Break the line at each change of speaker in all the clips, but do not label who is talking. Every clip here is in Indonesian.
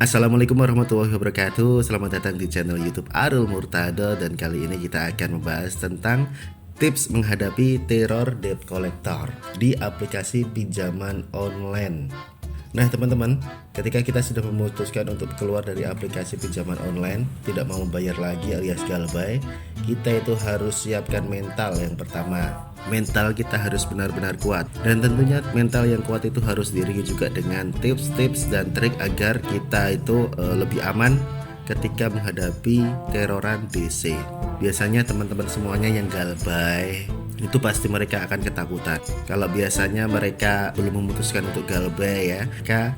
Assalamualaikum warahmatullahi wabarakatuh. Selamat datang di channel YouTube Arul Murtado. Dan kali ini kita akan membahas tentang tips menghadapi teror debt collector di aplikasi pinjaman online. Nah teman-teman, ketika kita sudah memutuskan untuk keluar dari aplikasi pinjaman online, tidak mau membayar lagi alias galbay, kita itu harus siapkan mental. Yang pertama, mental kita harus benar-benar kuat. Dan tentunya mental yang kuat itu harus diiringi juga dengan tips-tips dan trik agar kita itu lebih aman ketika menghadapi teroran DC. Biasanya teman-teman semuanya yang galbay itu pasti mereka akan ketakutan. Kalau biasanya mereka belum memutuskan untuk galbay ya,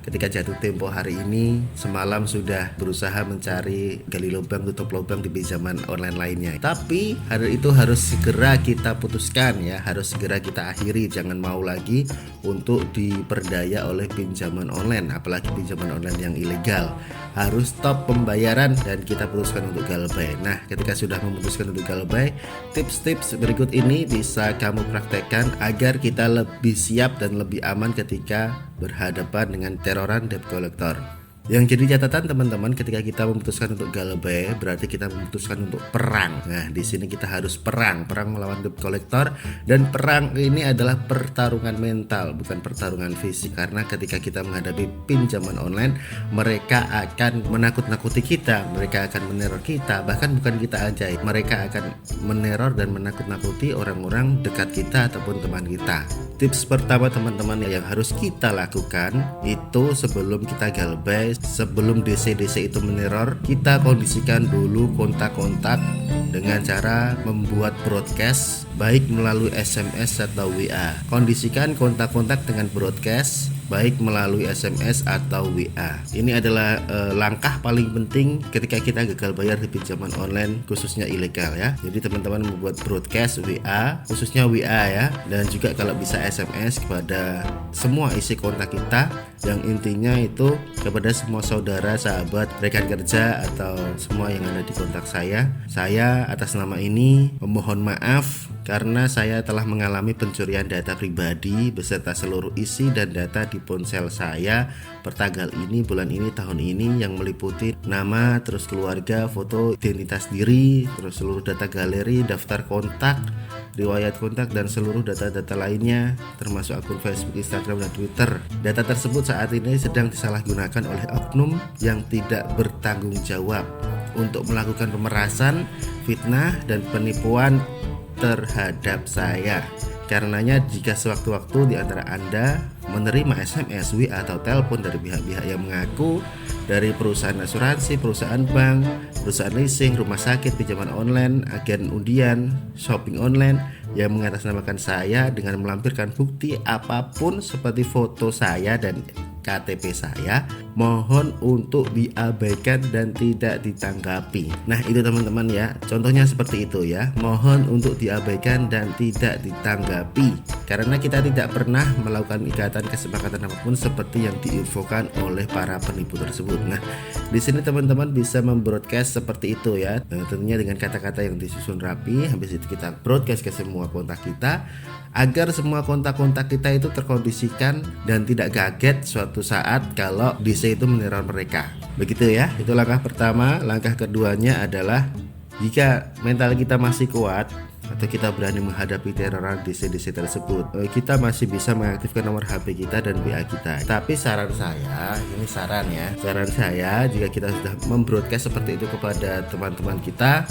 ketika jatuh tempo hari ini, semalam sudah berusaha mencari gali lubang tutup lubang di pinjaman online lainnya. Tapi hari itu harus segera kita putuskan ya, harus segera kita akhiri. Jangan mau lagi untuk diperdaya oleh pinjaman online, apalagi pinjaman online yang ilegal. Harus stop pembayaran dan kita putuskan untuk galbay. Nah, ketika sudah memutuskan untuk galbay, tips-tips berikut ini bisa kamu praktekkan agar kita lebih siap dan lebih aman ketika berhadapan dengan teroran debt collector. Yang jadi catatan teman-teman, ketika kita memutuskan untuk galbay berarti kita memutuskan untuk perang. Nah, di sini kita harus perang melawan debt collector, dan perang ini adalah pertarungan mental, bukan pertarungan fisik. Karena ketika kita menghadapi pinjaman online, mereka akan menakut-nakuti kita, mereka akan meneror kita, bahkan bukan kita aja, mereka akan meneror dan menakut-nakuti orang-orang dekat kita ataupun teman kita. Tips pertama teman-teman yang harus kita lakukan itu sebelum kita galbay, sebelum DC-DC itu meneror, kita kondisikan dulu kontak-kontak dengan cara membuat broadcast baik melalui SMS atau WA. Kondisikan kontak-kontak dengan broadcast baik melalui SMS atau WA. Ini adalah langkah paling penting ketika kita gagal bayar di pinjaman online khususnya ilegal ya. Jadi teman-teman membuat broadcast WA, khususnya WA ya, dan juga kalau bisa SMS kepada semua isi kontak kita, yang intinya itu kepada semua saudara, sahabat, rekan kerja atau semua yang ada di kontak saya. Saya atas nama ini memohon maaf karena saya telah mengalami pencurian data pribadi beserta seluruh isi dan data di ponsel saya pertanggal ini, bulan ini, tahun ini, yang meliputi nama, terus keluarga, foto, identitas diri, terus seluruh data galeri, daftar kontak, riwayat kontak, dan seluruh data-data lainnya termasuk akun Facebook, Instagram, dan Twitter. Data tersebut saat ini sedang disalahgunakan oleh oknum yang tidak bertanggung jawab untuk melakukan pemerasan, fitnah, dan penipuan terhadap saya. Karenanya jika sewaktu-waktu di antara Anda menerima SMS, WA, atau telepon dari pihak-pihak yang mengaku dari perusahaan asuransi, perusahaan bank, perusahaan leasing, rumah sakit, pinjaman online, agen undian, shopping online yang mengatasnamakan saya dengan melampirkan bukti apapun seperti foto saya dan KTP saya, mohon untuk diabaikan dan tidak ditanggapi. Nah itu teman-teman ya, contohnya seperti itu ya, mohon untuk diabaikan dan tidak ditanggapi, karena kita tidak pernah melakukan ikatan kesepakatan apapun seperti yang diinfokan oleh para penipu tersebut. Nah di sini teman-teman bisa membroadcast seperti itu ya, tentunya dengan kata-kata yang disusun rapi. Habis itu kita broadcast ke semua kontak kita agar semua kontak-kontak kita itu terkondisikan dan tidak kaget suatu saat kalau DC itu meneror mereka. Begitu ya, itu langkah pertama. Langkah keduanya adalah jika mental kita masih kuat atau kita berani menghadapi teroran DC-DC tersebut, kita masih bisa mengaktifkan nomor HP kita dan WA kita. Tapi saran saya, ini saran ya, saran saya jika kita sudah membroadcast seperti itu kepada teman-teman kita,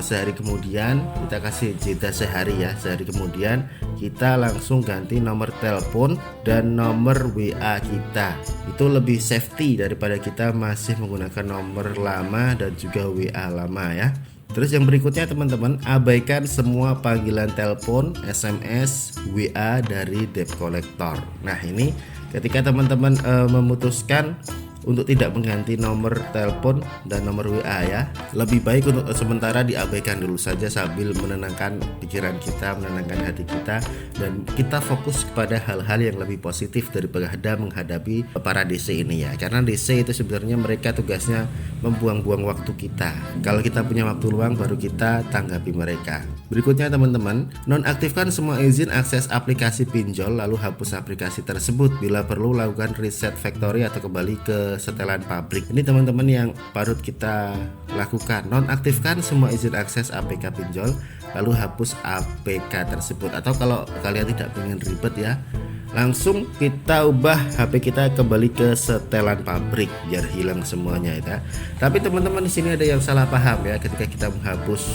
sehari kemudian kita kasih jeda sehari ya, sehari kemudian kita langsung ganti nomor telepon dan nomor WA kita. Itu lebih safety daripada kita masih menggunakan nomor lama dan juga WA lama ya. Terus yang berikutnya teman-teman, abaikan semua panggilan telepon, SMS, WA dari debt collector. Nah ini ketika teman-teman memutuskan untuk tidak mengganti nomor telepon dan nomor WA ya, lebih baik untuk sementara diabaikan dulu saja sambil menenangkan pikiran kita, menenangkan hati kita, dan kita fokus kepada hal-hal yang lebih positif daripada menghadapi para DC ini ya. Karena DC itu sebenarnya mereka tugasnya membuang-buang waktu kita. Kalau kita punya waktu luang baru kita tanggapi mereka. Berikutnya teman-teman, nonaktifkan semua izin akses aplikasi pinjol lalu hapus aplikasi tersebut. Bila perlu lakukan reset factory atau kembali ke setelan pabrik. Ini teman-teman yang patut kita lakukan. Nonaktifkan semua izin akses APK pinjol lalu hapus APK tersebut. Atau kalau kalian tidak ingin ribet ya, langsung kita ubah HP kita kembali ke setelan pabrik biar hilang semuanya ya. Tapi teman-teman di sini ada yang salah paham ya, ketika kita menghapus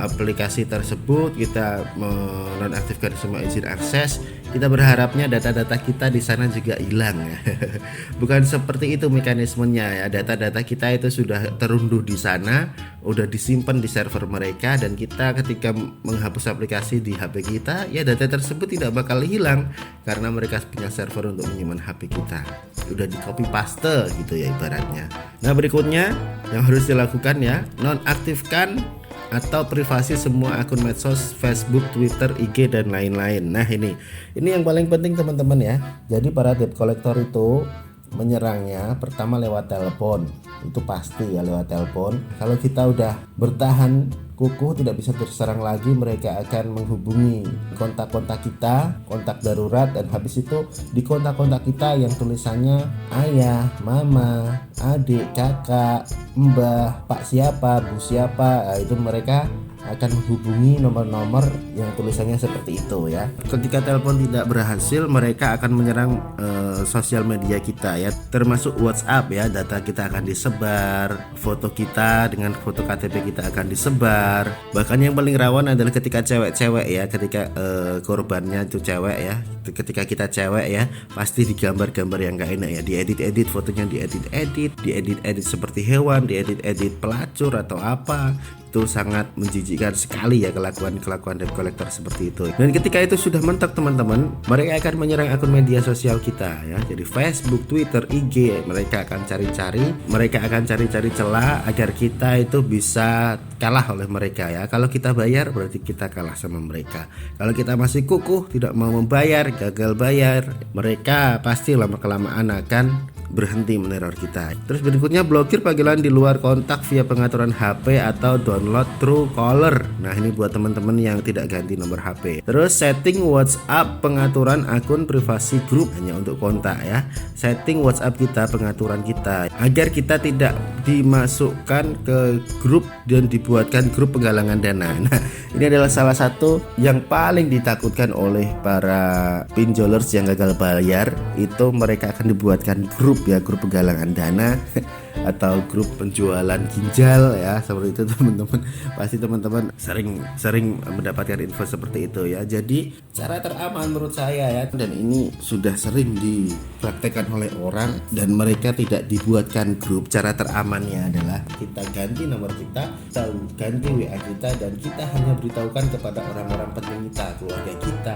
aplikasi tersebut, kita menonaktifkan semua izin akses, kita berharapnya data-data kita di sana juga hilang ya. Bukan seperti itu mekanismenya ya. Data-data kita itu sudah terunduh di sana, udah disimpan di server mereka, dan kita ketika menghapus aplikasi di HP kita, ya data tersebut tidak bakal hilang karena mereka punya server untuk menyimpan HP kita. Udah di copy paste gitu ya ibaratnya. Nah, berikutnya yang harus dilakukan ya, nonaktifkan atau privasi semua akun medsos Facebook, Twitter, IG dan lain-lain. Nah, ini yang paling penting teman-teman ya. Jadi para debt collector itu menyerangnya pertama lewat telepon. Itu pasti ya, lewat telepon. Kalau kita udah bertahan kukuh tidak bisa terserang lagi, mereka akan menghubungi kontak-kontak kita, kontak darurat, dan habis itu di kontak-kontak kita yang tulisannya ayah, mama, adik, kakak, mbah, pak siapa, bu siapa, itu mereka akan menghubungi nomor-nomor yang tulisannya seperti itu ya. Ketika telepon tidak berhasil, mereka akan menyerang sosial media kita ya, termasuk WhatsApp ya. Data kita akan disebar, foto kita dengan foto KTP kita akan disebar. Bahkan yang paling rawan adalah ketika cewek-cewek ya, ketika korbannya itu cewek ya. Ketika kita cewek ya, pasti digambar-gambar yang gak enak ya, diedit-edit fotonya, diedit-edit seperti hewan, diedit-edit pelacur atau apa. Itu sangat menjijikkan sekali ya kelakuan debt collector seperti itu. Dan ketika itu sudah mentok teman-teman, mereka akan menyerang akun media sosial kita ya. Jadi Facebook, Twitter, IG, mereka akan cari-cari celah agar kita itu bisa kalah oleh mereka ya. Kalau kita bayar berarti kita kalah sama mereka. Kalau kita masih kukuh tidak mau membayar, gagal bayar, mereka pasti lama-kelamaan akan berhenti meneror kita. Terus berikutnya, blokir panggilan di luar kontak via pengaturan HP atau download Truecaller. Nah, ini buat teman-teman yang tidak ganti nomor HP. Terus setting WhatsApp pengaturan akun privasi grup hanya untuk kontak ya. Setting WhatsApp kita, pengaturan kita agar kita tidak dimasukkan ke grup dan dibuatkan grup penggalangan dana. Nah, ini adalah salah satu yang paling ditakutkan oleh para pinjolers yang gagal bayar, itu mereka akan dibuatkan grup ya, grup penggalangan dana atau grup penjualan ginjal ya, seperti itu teman-teman. Pasti teman-teman sering mendapatkan info seperti itu ya. Jadi cara teraman menurut saya ya, dan ini sudah sering dipraktekkan oleh orang dan mereka tidak dibuatkan grup. Cara teramannya adalah kita ganti nomor kita, ganti WA kita, dan kita hanya beritahukan kepada orang-orang penting kita, keluarga kita,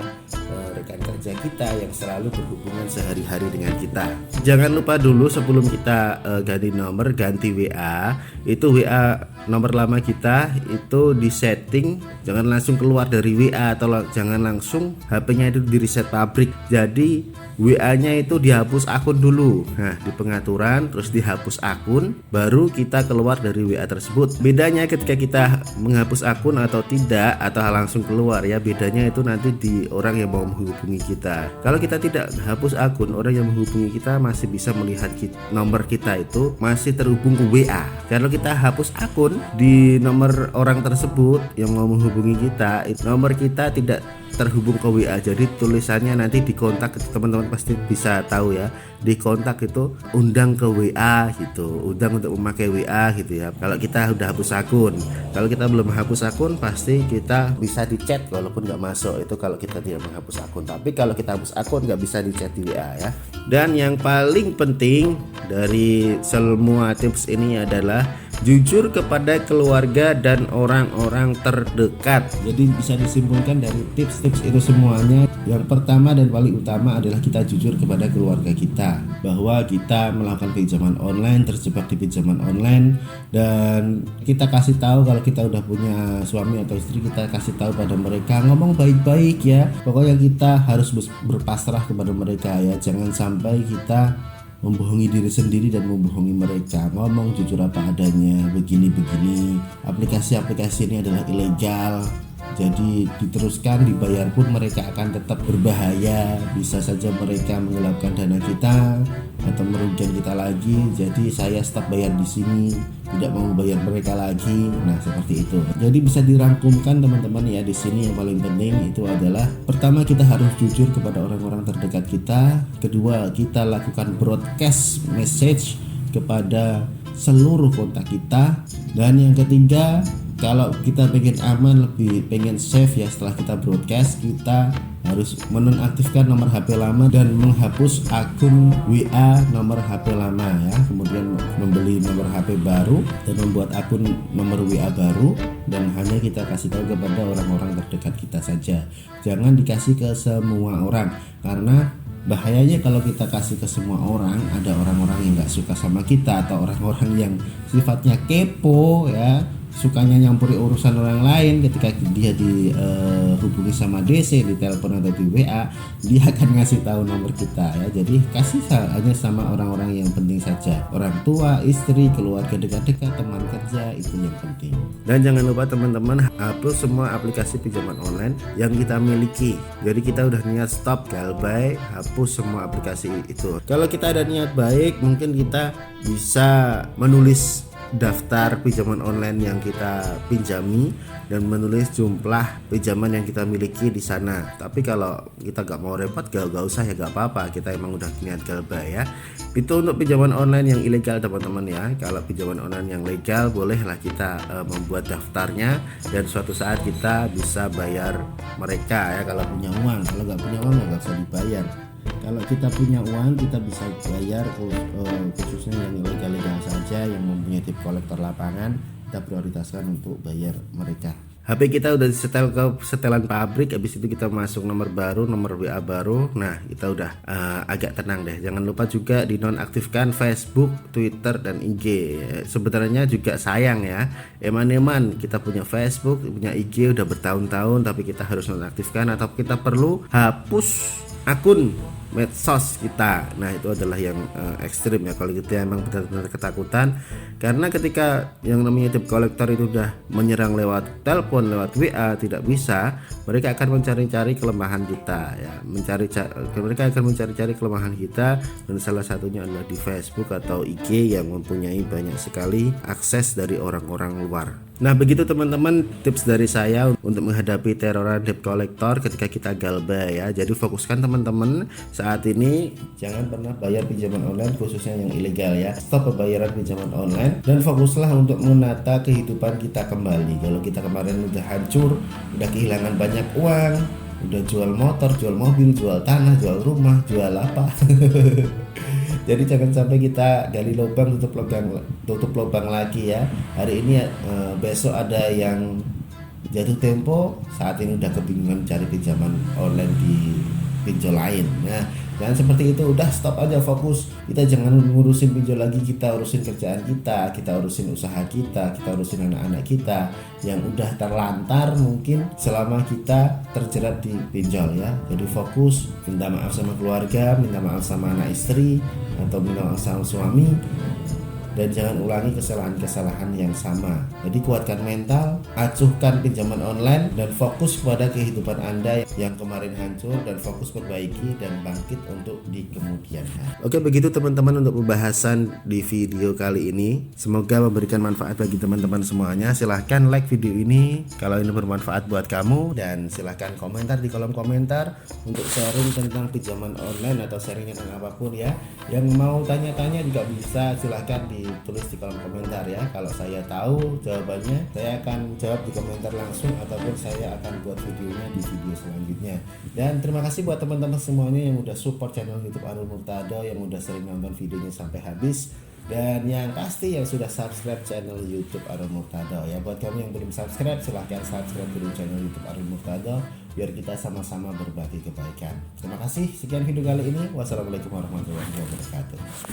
rekan kerja kita yang selalu berhubungan sehari-hari dengan kita. Jangan lupa dulu sebelum kita ganti nomor, ganti WA, itu WA nomor lama kita itu di setting, jangan langsung keluar dari WA atau jangan langsung HP-nya itu di reset pabrik. Jadi WA-nya itu dihapus akun dulu. Nah, di pengaturan terus dihapus akun, baru kita keluar dari WA tersebut. Bedanya ketika kita menghapus akun atau tidak, atau langsung keluar ya, bedanya itu nanti di orang yang mau menghubungi kita. Kalau kita tidak hapus akun, orang yang menghubungi kita masih bisa melihat nomor kita itu masih terhubung ke WA. Kalau kita hapus akun, di nomor orang tersebut yang mau menghubungi kita, nomor kita tidak terhubung ke WA. Jadi tulisannya nanti di kontak, teman-teman pasti bisa tahu ya, di kontak itu undang ke WA gitu, undang untuk memakai WA gitu ya. Kalau kita udah hapus akun, kalau kita belum hapus akun pasti kita bisa di chat walaupun nggak masuk, itu kalau kita tidak menghapus akun. Tapi kalau kita hapus akun nggak bisa di chat di WA ya. Dan yang paling penting dari semua tips ini adalah jujur kepada keluarga dan orang-orang terdekat. Jadi bisa disimpulkan dari tips-tips itu semuanya, yang pertama dan paling utama adalah kita jujur kepada keluarga kita bahwa kita melakukan pinjaman online, terjebak di pinjaman online, dan kita kasih tahu kalau kita udah punya suami atau istri, kita kasih tahu pada mereka, ngomong baik-baik ya. Pokoknya kita harus berpasrah kepada mereka ya, jangan sampai kita membohongi diri sendiri dan membohongi mereka. Ngomong jujur apa adanya, begini-begini, aplikasi-aplikasi ini adalah ilegal, Jadi diteruskan dibayar pun mereka akan tetap berbahaya, bisa saja mereka menggelapkan dana kita atau merugikan kita lagi. Jadi saya stop bayar di sini, tidak mau bayar mereka lagi. Nah, seperti itu. Jadi bisa dirangkumkan teman-teman ya, di sini yang paling penting itu adalah pertama, kita harus jujur kepada orang-orang terdekat kita. Kedua, kita lakukan broadcast message kepada seluruh kontak kita. Dan yang ketiga, kalau kita pengen aman, lebih pengen safe ya, setelah kita broadcast, kita harus menonaktifkan nomor HP lama dan menghapus akun WA nomor HP lama ya. Kemudian membeli nomor HP baru dan membuat akun nomor WA baru, dan hanya kita kasih tahu kepada orang-orang terdekat kita saja. Jangan dikasih ke semua orang, karena bahayanya kalau kita kasih ke semua orang, ada orang-orang yang nggak suka sama kita atau orang-orang yang sifatnya kepo ya, sukanya nyampuri urusan orang lain. Ketika dia dihubungi sama DC, di telepon atau di WA, dia akan ngasih tahu nomor kita ya. Jadi kasih hanya sama orang-orang yang penting saja, orang tua, istri, keluarga dekat-dekat, teman kerja, itu yang penting. Dan jangan lupa teman-teman, hapus semua aplikasi pinjaman online yang kita miliki. Jadi kita udah niat stop galbay, hapus semua aplikasi itu. Kalau kita ada niat baik, mungkin kita bisa menulis daftar pinjaman online yang kita pinjami dan menulis jumlah pinjaman yang kita miliki di sana. Tapi kalau kita gak mau repot, gak usah ya, gak apa-apa, kita emang udah niat galbay ya. Itu untuk pinjaman online yang ilegal teman-teman ya. Kalau pinjaman online yang legal, bolehlah kita membuat daftarnya, dan suatu saat kita bisa bayar mereka ya kalau punya uang. Kalau gak punya uang ya gak usah dibayar. Kalau kita punya uang, kita bisa bayar, khususnya yang ilegal-ilegal saja, yang mempunyai tip kolektor lapangan, kita prioritaskan untuk bayar mereka. HP kita udah disetel ke setelan pabrik, habis itu kita masuk nomor baru, nomor WA baru. Nah, kita udah agak tenang deh. Jangan lupa juga dinonaktifkan Facebook, Twitter, dan IG. Sebenarnya juga sayang ya, eman-eman kita punya Facebook, punya IG udah bertahun-tahun, tapi kita harus nonaktifkan atau kita perlu hapus akun medsos kita. Nah, itu adalah yang ekstrim ya, kalau kita emang benar-benar ketakutan. Karena ketika yang namanya debt collector itu udah menyerang lewat telepon, lewat WA, tidak bisa, mereka akan mencari-cari kelemahan kita ya, mereka akan mencari-cari kelemahan kita, dan salah satunya adalah di Facebook atau IG yang mempunyai banyak sekali akses dari orang-orang luar. Nah, begitu teman-teman tips dari saya untuk menghadapi teroran debt collector ketika kita galbay ya. Jadi fokuskan teman-teman saat ini, jangan pernah bayar pinjaman online, khususnya yang ilegal ya. Stop pembayaran pinjaman online dan fokuslah untuk menata kehidupan kita kembali. Kalau kita kemarin udah hancur, udah kehilangan banyak uang, udah jual motor, jual mobil, jual tanah, jual rumah, jual apa jadi jangan sampai kita gali lubang tutup lubang lagi ya. Hari ini besok ada yang jatuh tempo, saat ini udah kebingungan cari pinjaman online di pinjol lain. Nah, jangan seperti itu, udah stop aja, fokus. Kita jangan ngurusin pinjol lagi, kita urusin kerjaan kita urusin usaha kita urusin anak-anak kita yang udah terlantar mungkin selama kita terjerat di pinjol ya. Jadi fokus, minta maaf sama keluarga, minta maaf sama anak istri, atau minta maaf sama suami, dan jangan ulangi kesalahan-kesalahan yang sama. Jadi kuatkan mental, acuhkan pinjaman online, dan fokus pada kehidupan Anda yang kemarin hancur, dan fokus perbaiki dan bangkit untuk di kemudian hari. Oke, begitu teman-teman untuk pembahasan di video kali ini. Semoga memberikan manfaat bagi teman-teman semuanya. Silahkan like video ini kalau ini bermanfaat buat kamu, dan silahkan komentar di kolom komentar untuk sharing tentang pinjaman online atau sharing tentang apapun ya. Yang mau tanya-tanya juga bisa, silahkan ditulis di kolom komentar ya. Kalau saya tahu jawabannya, saya akan jawab di komentar langsung, ataupun saya akan buat videonya di video selanjutnya. Dan terima kasih buat teman-teman semuanya yang udah support channel YouTube Arul Murtado, yang udah sering nonton videonya sampai habis, dan yang pasti yang sudah subscribe channel YouTube Arul Murtado ya. Buat kamu yang belum subscribe, silahkan subscribe dulu channel YouTube Arul Murtado biar kita sama-sama berbagi kebaikan. Terima kasih, sekian video kali ini. Wassalamualaikum warahmatullahi wabarakatuh.